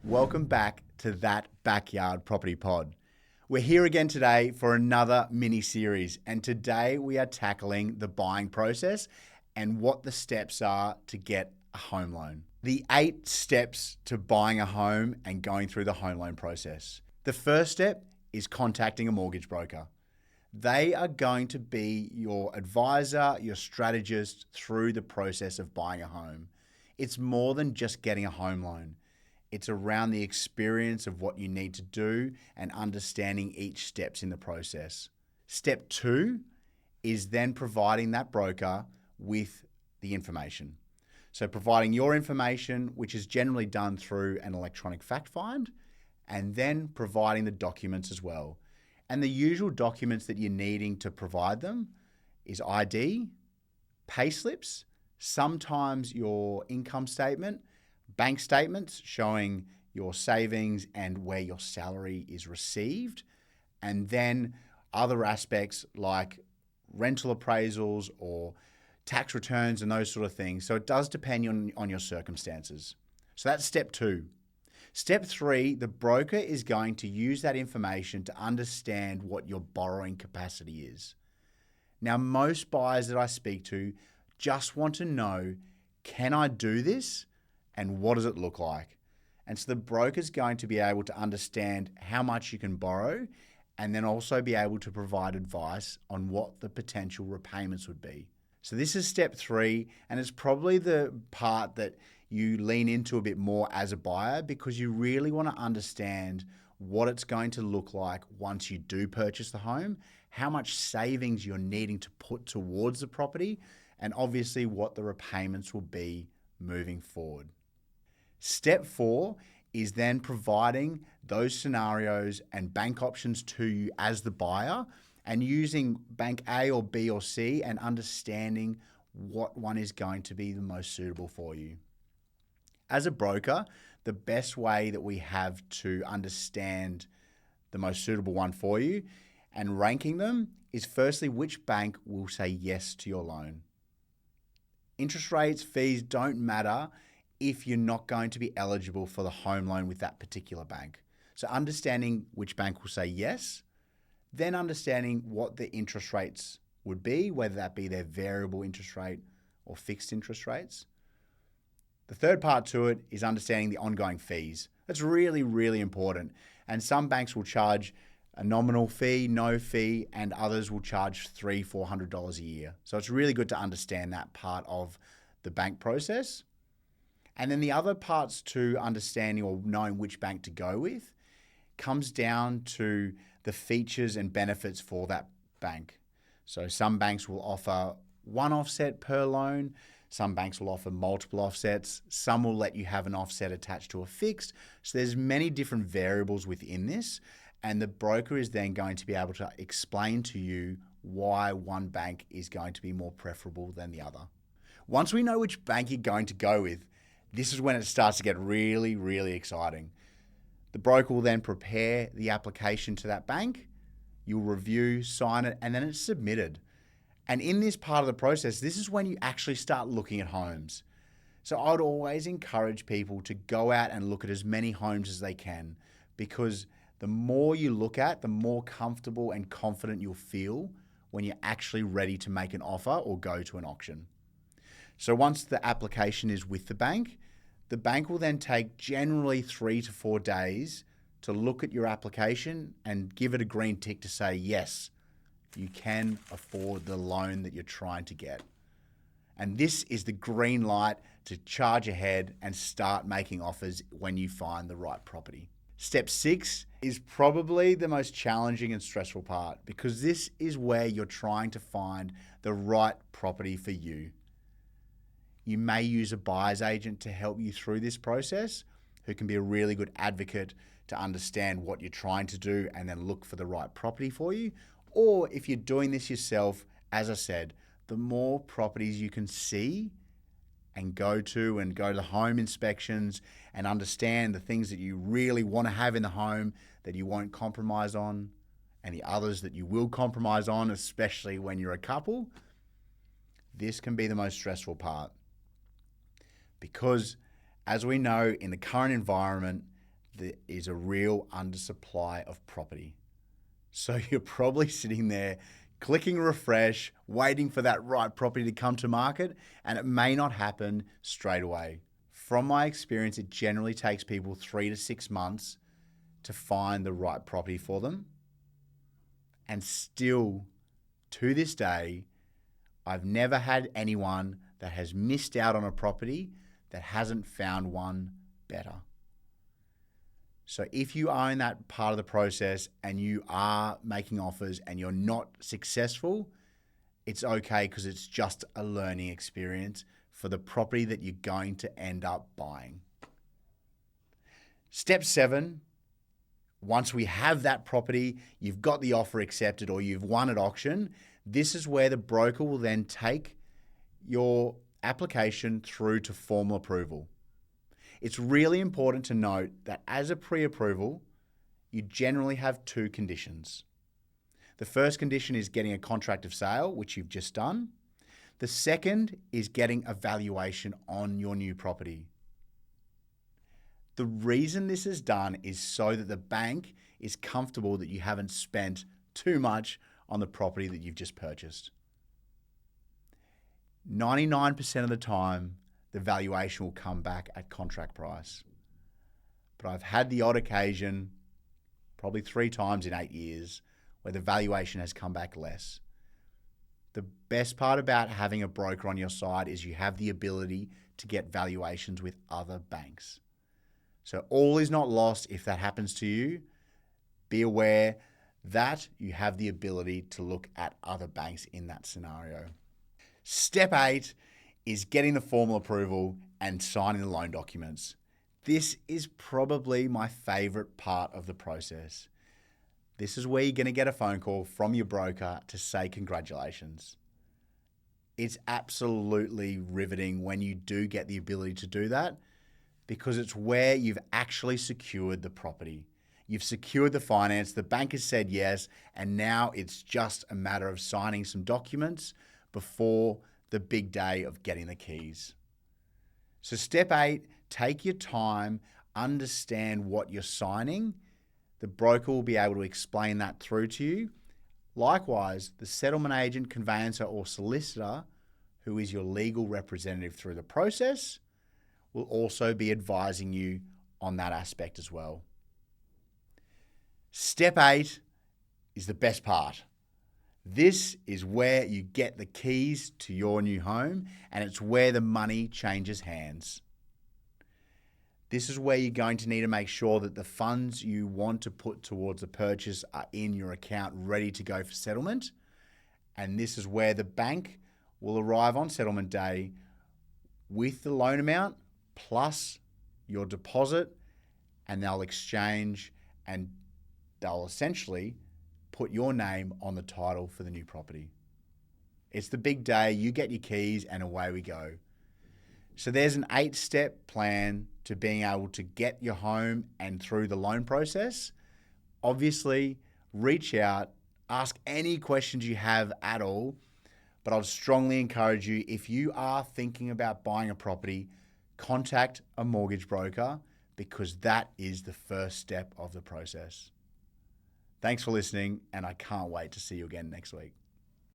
Welcome back to That Backyard Property Pod. We're here again today for another mini-series, and today we are tackling the buying process and what the steps are to get a home loan. The 8 steps to buying a home and going through the home loan process. The first step is contacting a mortgage broker. They are going to be your advisor, your strategist through the process of buying a home. It's more than just getting a home loan. It's around the experience of what you need to do and understanding each steps in the process. Step 2 is then providing that broker with the information. So providing your information, which is generally done through an electronic fact find, and then providing the documents as well. And the usual documents that you're needing to provide them is ID, pay slips, sometimes your income statement, bank statements showing your savings and where your salary is received, and then other aspects like rental appraisals or tax returns and those sort of things. So it does depend on your circumstances. So that's step 2. Step 3, the broker is going to use that information to understand what your borrowing capacity is. Now, most buyers that I speak to just want to know, can I do this? And what does it look like? And so the broker is going to be able to understand how much you can borrow and then also be able to provide advice on what the potential repayments would be. So this is step 3, and it's probably the part that you lean into a bit more as a buyer because you really want to understand what it's going to look like once you do purchase the home, how much savings you're needing to put towards the property, and obviously what the repayments will be moving forward. Step 4 is then providing those scenarios and bank options to you as the buyer and using bank A or B or C and understanding what one is going to be the most suitable for you. As a broker, the best way that we have to understand the most suitable one for you and ranking them is firstly which bank will say yes to your loan. Interest rates, fees don't matter if you're not going to be eligible for the home loan with that particular bank. So understanding which bank will say yes, then understanding what the interest rates would be, whether that be their variable interest rate or fixed interest rates. The third part to it is understanding the ongoing fees. That's really, really important. And some banks will charge a nominal fee, no fee, and others will charge $300-$400 a year. So it's really good to understand that part of the bank process. And then the other parts to understanding or knowing which bank to go with comes down to the features and benefits for that bank. So some banks will offer one offset per loan. Some banks will offer multiple offsets. Some will let you have an offset attached to a fixed. So there's many different variables within this. And the broker is then going to be able to explain to you why one bank is going to be more preferable than the other. Once we know which bank you're going to go with, this is when it starts to get really, really exciting. The broker will then prepare the application to that bank. You'll review, sign it, and then it's submitted. And in this part of the process, this is when you actually start looking at homes. So I would always encourage people to go out and look at as many homes as they can, because the more you look at, the more comfortable and confident you'll feel when you're actually ready to make an offer or go to an auction. So once the application is with the bank will then take generally 3 to 4 days to look at your application and give it a green tick to say, yes, you can afford the loan that you're trying to get. And this is the green light to charge ahead and start making offers when you find the right property. Step 6 is probably the most challenging and stressful part because this is where you're trying to find the right property for you. You may use a buyer's agent to help you through this process, who can be a really good advocate to understand what you're trying to do and then look for the right property for you. Or if you're doing this yourself, as I said, the more properties you can see and go to the home inspections and understand the things that you really want to have in the home that you won't compromise on, and the others that you will compromise on, especially when you're a couple, this can be the most stressful part. Because as we know, in the current environment, there is a real undersupply of property. So you're probably sitting there clicking refresh, waiting for that right property to come to market, and it may not happen straight away. From my experience, it generally takes people 3 to 6 months to find the right property for them. And still, to this day, I've never had anyone that has missed out on a property that hasn't found one better. So if you are in that part of the process and you are making offers and you're not successful, it's okay, because it's just a learning experience for the property that you're going to end up buying. Step 7, once we have that property, you've got the offer accepted or you've won at auction, this is where the broker will then take your application through to formal approval. It's really important to note that as a pre-approval, you generally have 2 conditions. The first condition is getting a contract of sale, which you've just done. The second is getting a valuation on your new property. The reason this is done is so that the bank is comfortable that you haven't spent too much on the property that you've just purchased. 99% of the time, the valuation will come back at contract price. But I've had the odd occasion, probably 3 times in 8 years, where the valuation has come back less. The best part about having a broker on your side is you have the ability to get valuations with other banks. So all is not lost if that happens to you. Be aware that you have the ability to look at other banks in that scenario. Step 8 is getting the formal approval and signing the loan documents. This is probably my favorite part of the process. This is where you're going to get a phone call from your broker to say congratulations. It's absolutely riveting when you do get the ability to do that, because it's where you've actually secured the property. You've secured the finance, the bank has said yes, and now it's just a matter of signing some documents before the big day of getting the keys. So step 8, take your time, understand what you're signing. The broker will be able to explain that through to you. Likewise, the settlement agent, conveyancer, or solicitor, who is your legal representative through the process, will also be advising you on that aspect as well. Step 8 is the best part. This is where you get the keys to your new home, and it's where the money changes hands. This is where you're going to need to make sure that the funds you want to put towards the purchase are in your account ready to go for settlement. And this is where the bank will arrive on settlement day with the loan amount plus your deposit, and they'll exchange and they'll essentially put your name on the title for the new property. It's the big day. You get your keys and away we go. So there's an 8-step plan to being able to get your home and through the loan process. Obviously, reach out, ask any questions you have at all, but I'd strongly encourage you, if you are thinking about buying a property, contact a mortgage broker, because that is the first step of the process. Thanks for listening, and I can't wait to see you again next week.